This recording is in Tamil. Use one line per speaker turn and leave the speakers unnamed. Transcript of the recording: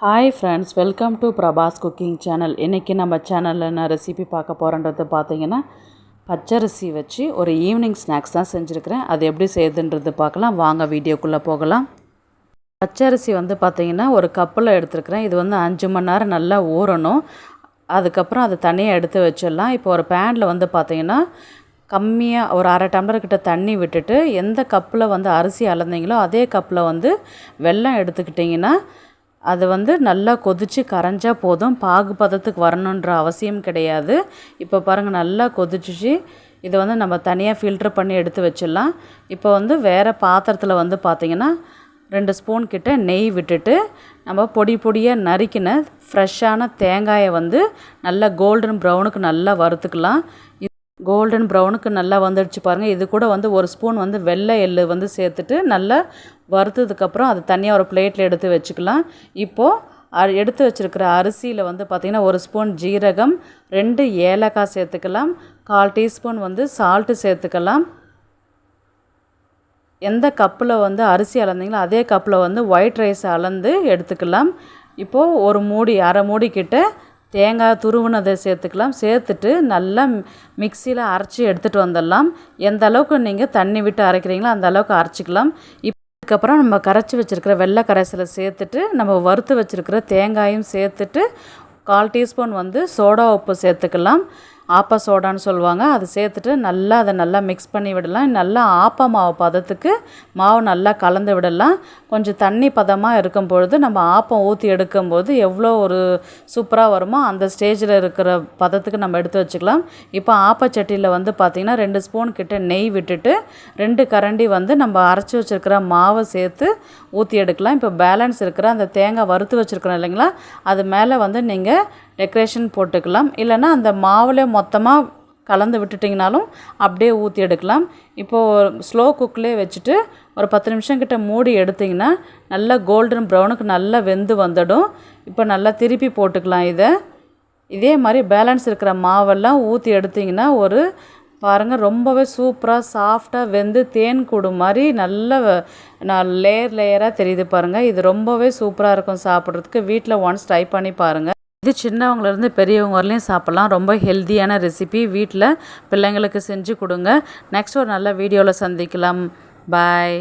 Hi friends, welcome to Prabhas cooking channel. இன்றைக்கி நம்ம சேனலில் என்ன ரெசிபி பார்க்க போகிறோன்றது பார்த்தீங்கன்னா, பச்சரிசி வச்சு ஒரு ஈவினிங் ஸ்நாக்ஸ் தான் செஞ்சுருக்கிறேன். அது எப்படி செய்யுதுன்றது பார்க்கலாம். வாங்க வீடியோக்குள்ளே போகலாம். பச்சரிசி பார்த்திங்கன்னா ஒரு கப்பில் எடுத்துருக்கிறேன். இது 5 மணி நேரம் நல்லா ஊறணும். அதுக்கப்புறம் அதை தனியாக எடுத்து வச்சிடலாம். இப்போ ஒரு பேனில் பார்த்திங்கன்னா கம்மியாக ஒரு அரை டம்ளர் கிட்ட தண்ணி விட்டுட்டு, எந்த கப்பில் அரிசி அளந்தீங்களோ அதே கப்பில் வெல்லம் எடுத்துக்கிட்டிங்கன்னா அது நல்லா கொதித்து கரைஞ்சா போதும். பாகு பதத்துக்கு வரணுன்ற அவசியம் கிடையாது. இப்போ பாருங்கள், நல்லா கொதிச்சிச்சு. இதை நம்ம தனியாக ஃபில்ட்ரு பண்ணி எடுத்து வச்சிடலாம். இப்போ வேறு பாத்திரத்தில் பார்த்திங்கன்னா 2 ஸ்பூன் கிட்ட நெய் விட்டுட்டு, நம்ம பொடி பொடியாக நறுக்கின ஃப்ரெஷ்ஷான தேங்காயை நல்லா கோல்டன் ப்ரௌனுக்கு நல்லா வறுத்துக்கலாம். கோல்டன் ப்ரௌனுக்கு நல்லா வந்துடுச்சு பாருங்கள். இது கூட 1 ஸ்பூன் வெள்ளை எள்ளு சேர்த்துட்டு நல்லா வறுத்ததுக்கப்புறம் அது தனியாக ஒரு பிளேட்டில் எடுத்து வச்சுக்கலாம். இப்போது எடுத்து வச்சுருக்கிற அரிசியில் பார்த்திங்கன்னா 1 ஸ்பூன் ஜீரகம், 2 ஏலக்காய் சேர்த்துக்கலாம், 1/4 டீஸ்பூன் சால்ட்டு சேர்த்துக்கலாம். எந்த கப்பில் அரிசி அளந்தீங்களோ அதே கப்பில் ஒயிட் ரைஸ் அளந்து எடுத்துக்கலாம். இப்போது ஒரு மூடி, அரை மூடி கிட்ட தேங்காய் துருவினதை சேர்த்துக்கலாம். சேர்த்துட்டு நல்லா மிக்சியில் அரைச்சி எடுத்துகிட்டு வந்துடலாம். எந்த அளவுக்கு நீங்கள் தண்ணி விட்டு அரைக்கிறீங்களோ அந்த அளவுக்கு அரைச்சிக்கலாம். இதுக்கப்புறம் நம்ம கரைச்சி வச்சுருக்கிற வெள்ளை கரைசலை சேர்த்துட்டு, நம்ம வறுத்து வச்சுருக்கிற தேங்காயும் சேர்த்துட்டு, 1/4 டீஸ்பூன் சோடா உப்பு சேர்த்துக்கலாம். ஆப்ப சோடான்னு சொல்லுவாங்க. அது சேர்த்துட்டு அதை நல்லா மிக்ஸ் பண்ணி விடலாம். நல்லா ஆப்ப மாவு பதத்துக்கு மாவு நல்லா கலந்து விடலாம். கொஞ்சம் தண்ணி பதமாக இருக்கும் பொழுது நம்ம ஆப்பம் ஊற்றி எடுக்கும்போது எவ்வளோ ஒரு சூப்பராக வருமோ அந்த ஸ்டேஜில் இருக்கிற பதத்துக்கு நம்ம எடுத்து வச்சுக்கலாம். இப்போ ஆப்பச்சட்டியில் பார்த்திங்கன்னா 2 ஸ்பூன் கிட்ட நெய் விட்டுட்டு, 2 கரண்டி நம்ம அரைச்சி வச்சுருக்கிற மாவை சேர்த்து ஊற்றி எடுக்கலாம். இப்போ பேலன்ஸ் இருக்கிற அந்த தேங்காய் வறுத்து வச்சுருக்கிறோம் இல்லைங்களா, அது மேலே நீங்கள் டெக்கரேஷன் போட்டுக்கலாம். இல்லைன்னா அந்த மாவில் மொத்தமாக கலந்து விட்டுட்டிங்கனாலும் அப்படியே ஊற்றி எடுக்கலாம். இப்போது ஸ்லோ குக்லேயே வச்சுட்டு ஒரு 10 நிமிஷம் கிட்ட மூடி எடுத்திங்கன்னா நல்லா கோல்டன் ப்ரௌனுக்கு நல்லா வெந்து வந்துடும். இப்போ நல்லா திருப்பி போட்டுக்கலாம். இதே மாதிரி பேலன்ஸ் இருக்கிற மாவெல்லாம் ஊற்றி எடுத்திங்கன்னா பாருங்கள், ரொம்பவே சூப்பராக சாஃப்டாக வெந்து தேன் கூடு மாதிரி நல்ல லேயராக தெரியுது பாருங்கள். இது ரொம்பவே சூப்பராக இருக்கும் சாப்பிட்றதுக்கு. வீட்டில் ஒன்ஸ் ட்ரை பண்ணி பாருங்கள். இது சின்னவங்கலேருந்து பெரியவங்க வரலையும் சாப்பிட்லாம். ரொம்ப ஹெல்த்தியான ரெசிபி. வீட்டில் பிள்ளைங்களுக்கு செஞ்சு கொடுங்க. நெக்ஸ்ட் ஒரு நல்ல வீடியோவில் சந்திக்கலாம். பாய்.